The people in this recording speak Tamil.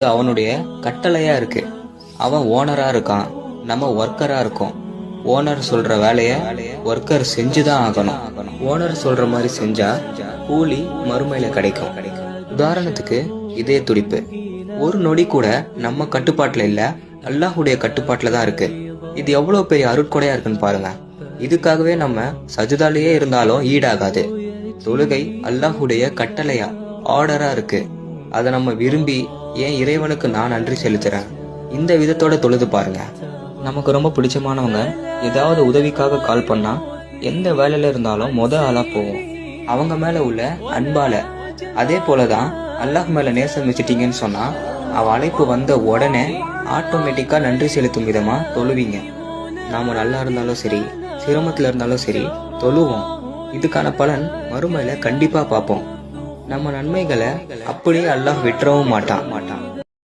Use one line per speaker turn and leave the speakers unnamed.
அவனுடைய கட்டளையா இருக்கு. அவன் ஓனரா இருக்கான், நம்ம ஒர்க்கரா இருக்கோம். ஓனர் சொல்ற வேலைய ஒர்க்கர் செஞ்சுதான் ஆகணும். ஓனர் சொல்ற மாதிரி செஞ்சா கூலி மறுமையில கிடைக்கும். உதாரணத்துக்கு இதய துடிப்பு ஒரு நொடி கூட நம்ம கட்டுப்பாட்டுல இல்ல, அல்லாஹ்வுடைய கட்டுப்பாட்டுல தான் இருக்கு. இது எவ்வளவு பெரிய அருட்கொடையா இருக்குன்னு பாருங்க. இதுக்காகவே நம்ம சஜிதாலேயே இருந்தாலும் ஈடாகாது. தொழுகை அல்லாஹ்வுடைய கட்டளையா, ஆர்டரா இருக்கு. அதை நம்ம விரும்பி ஏன் இறைவனுக்கு நான் நன்றி செலுத்துறேன். இந்த விதத்தோட தொழுது பாருங்க. நமக்கு ரொம்ப பிடிச்சமானவங்க ஏதாவது உதவிக்காக கால் பண்ணா எந்த வேலையில இருந்தாலும் ஆளா போவோம், அவங்க மேல உள்ள அன்பால. அதே போலதான் அல்லாஹ் மேல நேசம் வச்சுட்டீங்கன்னு சொன்னா அவ அழைப்பு வந்த உடனே ஆட்டோமேட்டிக்கா நன்றி செலுத்தும் விதமா தொழுவீங்க. நாம நல்லா இருந்தாலும் சரி, சிரமத்துல இருந்தாலும் சரி தொழுவோம். இதுக்கான பலன் மறுமையில கண்டிப்பா பார்ப்போம். நம்ம நன்மைகளை அப்படியே அல்லாஹ் விட்டுறவும் மாட்டான்.